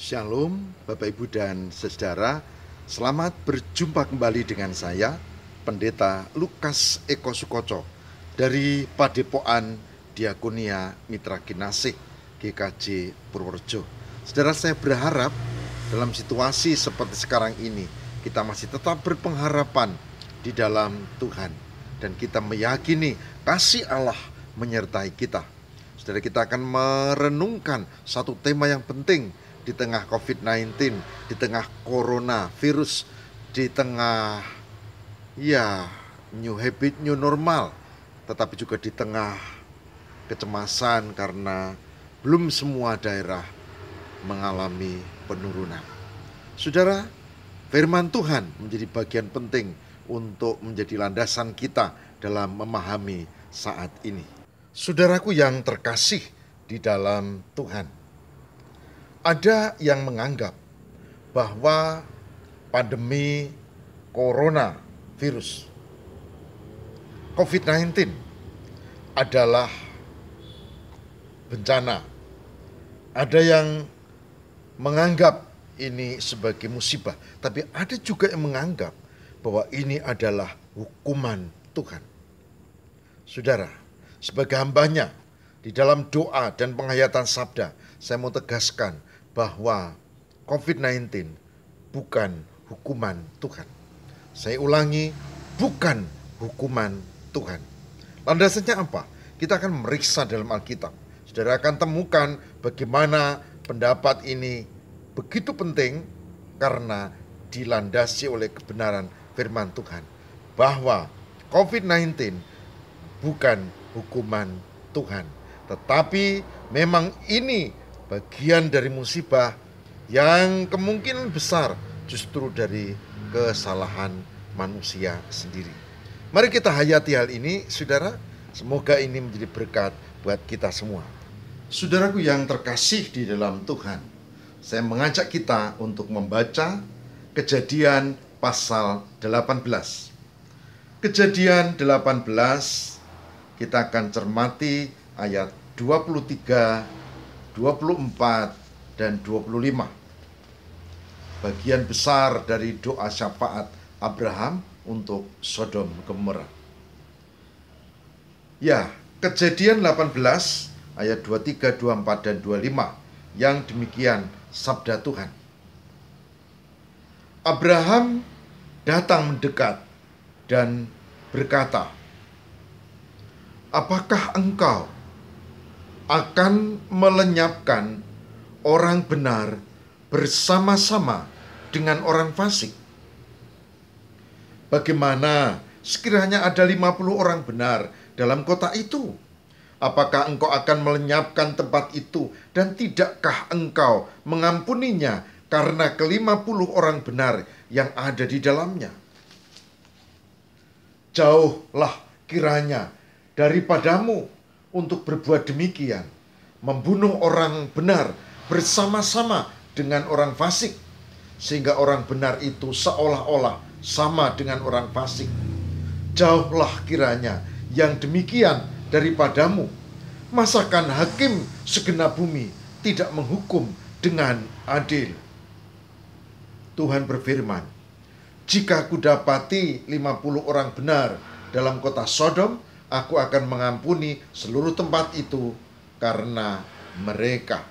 Shalom Bapak Ibu dan Saudara. Selamat berjumpa kembali dengan saya, Pendeta Lukas Eko Sukoco dari Padepokan Diakonia Mitra Kinasih GKJ Purworejo. Saudara, saya berharap dalam situasi seperti sekarang ini kita masih tetap berpengharapan di dalam Tuhan, dan kita meyakini kasih Allah menyertai kita. Saudara, kita akan merenungkan satu tema yang penting di tengah COVID-19, di tengah corona virus, di tengah new habit, new normal, tetapi juga di tengah kecemasan karena belum semua daerah mengalami penurunan. Saudara, firman Tuhan menjadi bagian penting untuk menjadi landasan kita dalam memahami saat ini. Saudaraku yang terkasih di dalam Tuhan, ada yang menganggap bahwa pandemi corona virus COVID-19 adalah bencana. Ada yang menganggap ini sebagai musibah, tapi ada juga yang menganggap bahwa ini adalah hukuman Tuhan. Saudara, sebagai hambanya di dalam doa dan penghayatan sabda, saya mau tegaskan bahwa COVID-19 bukan hukuman Tuhan. Saya ulangi, bukan hukuman Tuhan. Landasannya apa? Kita akan meriksa dalam Alkitab. Saudara akan temukan bagaimana pendapat ini begitu penting karena dilandasi oleh kebenaran firman Tuhan, bahwa COVID-19 bukan hukuman Tuhan, tetapi memang ini bagian dari musibah yang kemungkinan besar justru dari kesalahan manusia sendiri. Mari kita hayati hal ini, saudara. Semoga ini menjadi berkat buat kita semua. Saudaraku yang terkasih di dalam Tuhan, saya mengajak kita untuk membaca Kejadian pasal 18. Kejadian 18, kita akan cermati ayat 23, 24, dan 25. Bagian besar dari doa syafaat Abraham untuk Sodom Gomora. Kejadian 18 ayat 23, 24, dan 25 yang demikian sabda Tuhan. Abraham datang mendekat dan berkata, "Apakah engkau akan melenyapkan orang benar bersama-sama dengan orang fasik? Bagaimana sekiranya ada 50 orang benar dalam kota itu? Apakah engkau akan melenyapkan tempat itu, dan tidakkah engkau mengampuninya karena ke-50 orang benar yang ada di dalamnya? Jauhlah kiranya daripadamu untuk berbuat demikian, membunuh orang benar bersama-sama dengan orang fasik, sehingga orang benar itu seolah-olah sama dengan orang fasik. Jauhlah kiranya yang demikian daripadamu. Masakan hakim segenap bumi tidak menghukum dengan adil?" Tuhan berfirman, "Jika kudapati 50 orang benar dalam kota Sodom, aku akan mengampuni seluruh tempat itu karena mereka."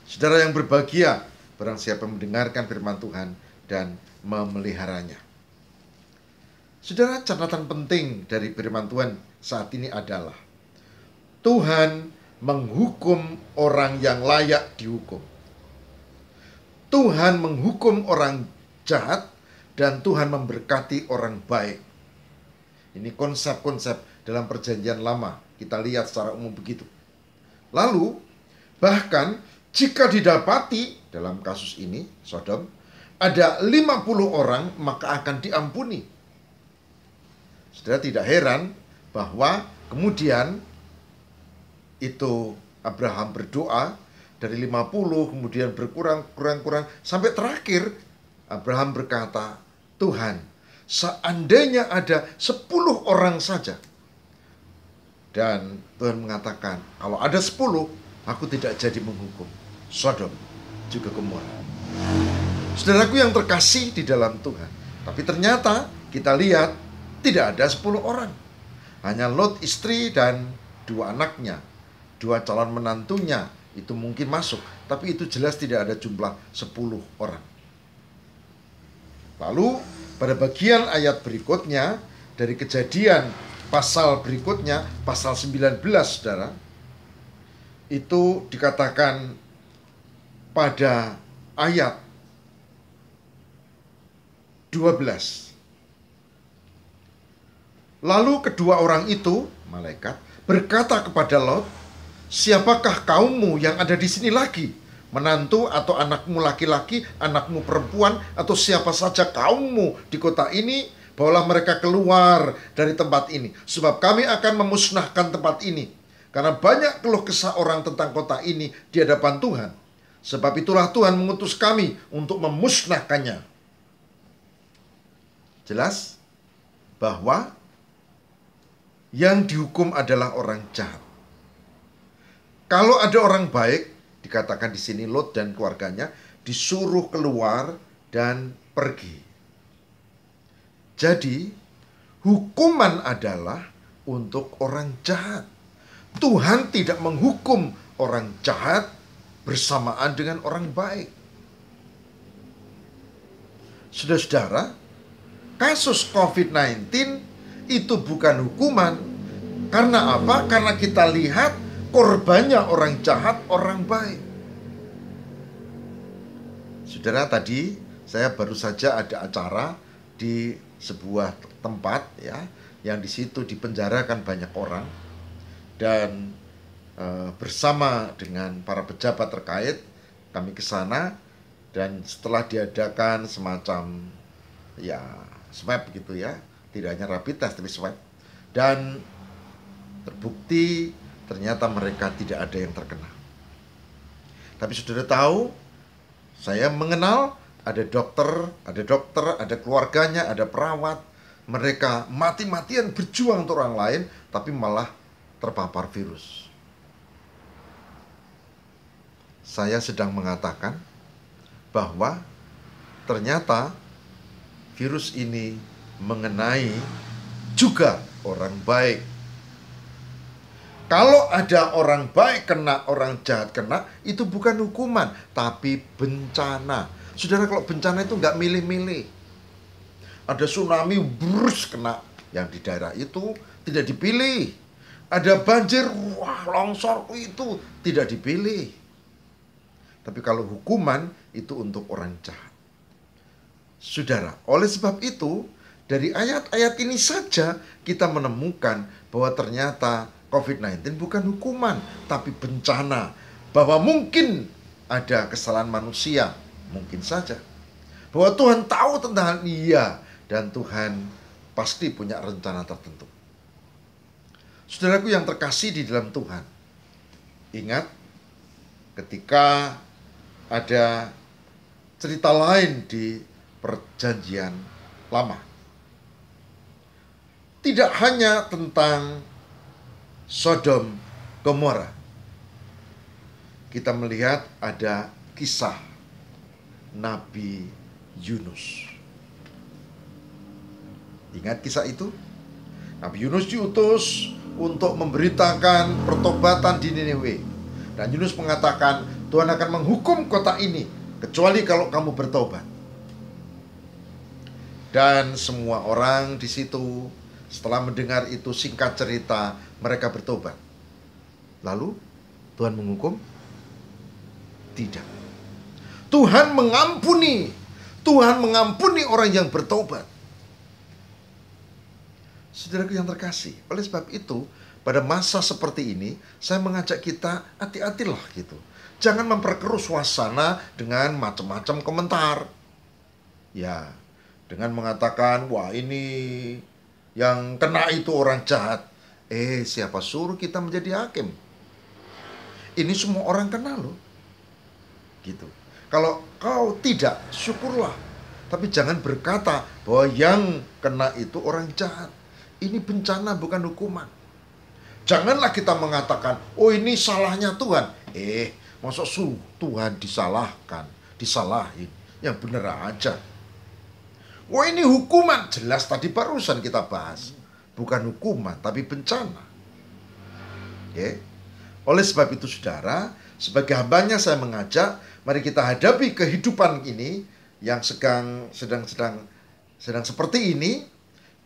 Saudara yang berbahagia, barang siapa mendengarkan firman Tuhan dan memeliharanya. Saudara, catatan penting dari firman Tuhan saat ini adalah Tuhan menghukum orang yang layak dihukum. Tuhan menghukum orang jahat dan Tuhan memberkati orang baik. Ini konsep-konsep dalam perjanjian lama, kita lihat secara umum begitu. Lalu, bahkan jika didapati dalam kasus ini, Sodom, ada 50 orang, maka akan diampuni. Saudara, tidak heran bahwa kemudian itu Abraham berdoa dari 50, kemudian berkurang, sampai terakhir Abraham berkata, "Tuhan, seandainya ada 10 orang saja." Dan Tuhan mengatakan, "Kalau ada 10, aku tidak jadi menghukum." Sodom juga Gomora. Saudaraku yang terkasih di dalam Tuhan, tapi ternyata kita lihat tidak ada 10 orang. Hanya Lot istri dan 2 anaknya, 2 calon menantunya itu mungkin masuk, tapi itu jelas tidak ada jumlah 10 orang. Lalu pada bagian ayat berikutnya dari Kejadian pasal berikutnya, pasal 19, saudara, itu dikatakan pada ayat 12. Lalu kedua orang itu, malaikat, berkata kepada Lot, "Siapakah kaummu yang ada di sini lagi? Menantu atau anakmu laki-laki, anakmu perempuan, atau siapa saja kaummu di kota ini? Bawalah mereka keluar dari tempat ini, sebab kami akan memusnahkan tempat ini. Karena banyak keluh kesah orang tentang kota ini di hadapan Tuhan. Sebab itulah Tuhan mengutus kami untuk memusnahkannya." Jelas bahwa yang dihukum adalah orang jahat. Kalau ada orang baik, dikatakan di sini Lot dan keluarganya disuruh keluar dan pergi. Jadi, hukuman adalah untuk orang jahat. Tuhan tidak menghukum orang jahat bersamaan dengan orang baik. Saudara-saudara, kasus COVID-19 itu bukan hukuman. Karena apa? Karena kita lihat korbannya orang jahat, orang baik. Saudara, tadi saya baru saja ada acara di sebuah tempat ya, yang di situ dipenjarakan banyak orang, dan bersama dengan para pejabat terkait kami ke sana, dan setelah diadakan semacam ya swab gitu ya, tidak hanya rapid test tapi swab, dan terbukti ternyata mereka tidak ada yang terkena. Tapi saudara tahu, saya mengenal ada dokter, ada keluarganya, ada perawat. Mereka mati-matian berjuang untuk orang lain, tapi malah terpapar virus. Saya sedang mengatakan bahwa ternyata virus ini mengenai juga orang baik. Kalau ada orang baik kena, orang jahat kena, itu bukan hukuman, tapi bencana. Saudara, kalau bencana itu nggak milih-milih. Ada tsunami, brus kena. Yang di daerah itu tidak dipilih. Ada banjir, wah longsor, itu tidak dipilih. Tapi kalau hukuman, itu untuk orang jahat. Saudara, oleh sebab itu, dari ayat-ayat ini saja kita menemukan bahwa ternyata COVID-19 bukan hukuman, tapi bencana. Bahwa mungkin ada kesalahan manusia, mungkin saja. Bahwa Tuhan tahu tentang iya, dan Tuhan pasti punya rencana tertentu. Saudaraku yang terkasih di dalam Tuhan, ingat ketika ada cerita lain di Perjanjian Lama. Tidak hanya tentang Sodom Gomora. Kita melihat ada kisah Nabi Yunus. Ingat kisah itu? Nabi Yunus diutus untuk memberitakan pertobatan di Niniwe. Dan Yunus mengatakan, Tuhan akan menghukum kota ini kecuali kalau kamu bertobat. Dan semua orang di situ setelah mendengar itu, singkat cerita, mereka bertobat. Lalu Tuhan menghukum? Tidak. Tuhan mengampuni. Tuhan mengampuni orang yang bertobat. Saudaraku yang terkasih, oleh sebab itu, pada masa seperti ini, saya mengajak kita hati-hatilah gitu. Jangan memperkeruh suasana dengan macam-macam komentar. Ya, dengan mengatakan, wah ini yang kena itu orang jahat. Siapa suruh kita menjadi hakim? Ini semua orang kena loh. Gitu. Kalau kau tidak, syukurlah. Tapi jangan berkata bahwa yang kena itu orang jahat. Ini bencana, bukan hukuman. Janganlah kita mengatakan, oh ini salahnya Tuhan. Masa Tuhan disalahin. Yang bener aja. Wah, ini hukuman. Jelas tadi barusan kita bahas. Bukan hukuman, tapi bencana. Oke. Oleh sebab itu saudara, sebagai hambanya saya mengajak, mari kita hadapi kehidupan ini yang sedang seperti ini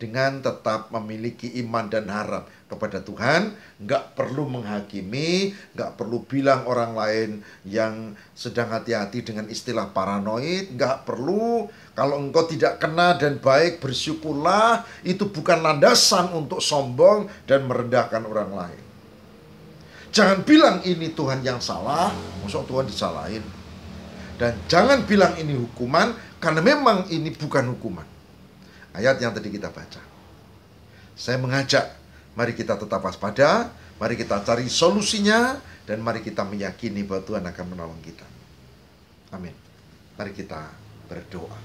dengan tetap memiliki iman dan harap kepada Tuhan. Nggak perlu menghakimi, nggak perlu bilang orang lain yang sedang hati-hati dengan istilah paranoid. Nggak perlu. Kalau engkau tidak kena dan baik, bersyukurlah. Itu bukan landasan untuk sombong dan merendahkan orang lain. Jangan bilang ini Tuhan yang salah, maksud Tuhan disalahin. Dan jangan bilang ini hukuman, karena memang ini bukan hukuman. Ayat yang tadi kita baca. Saya mengajak, mari kita tetap waspada, mari kita cari solusinya, dan mari kita meyakini bahwa Tuhan akan menolong kita. Amin. Mari kita berdoa.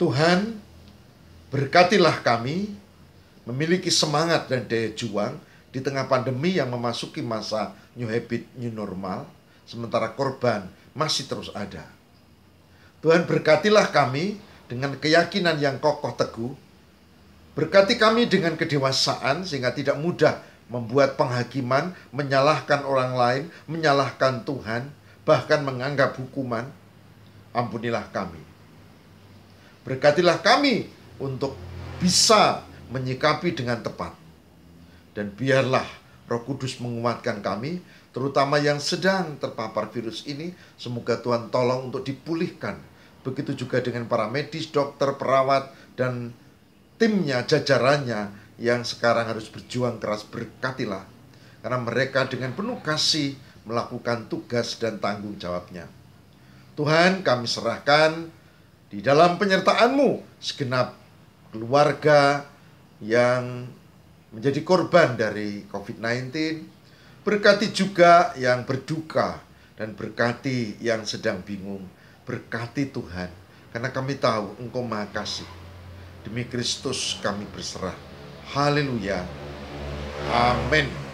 Tuhan, berkatilah kami memiliki semangat dan daya juang di tengah pandemi yang memasuki masa new habit, new normal, sementara korban masih terus ada. Tuhan, berkatilah kami dengan keyakinan yang kokoh teguh. Berkati kami dengan kedewasaan sehingga tidak mudah membuat penghakiman, menyalahkan orang lain, menyalahkan Tuhan, bahkan menganggap hukuman. Ampunilah kami. Berkatilah kami untuk bisa menyikapi dengan tepat. Dan biarlah Roh Kudus menguatkan kami, terutama yang sedang terpapar virus ini. Semoga Tuhan tolong untuk dipulihkan. Begitu juga dengan para medis, dokter, perawat, dan timnya, jajarannya yang sekarang harus berjuang keras. Berkatilah, karena mereka dengan penuh kasih melakukan tugas dan tanggung jawabnya. Tuhan, kami serahkan di dalam penyertaan-Mu segenap keluarga yang menjadi korban dari COVID-19. Berkati juga yang berduka dan berkati yang sedang bingung. Berkati Tuhan, karena kami tahu Engkau Maha Kasih. Demi Kristus kami berserah. Haleluya. Amin.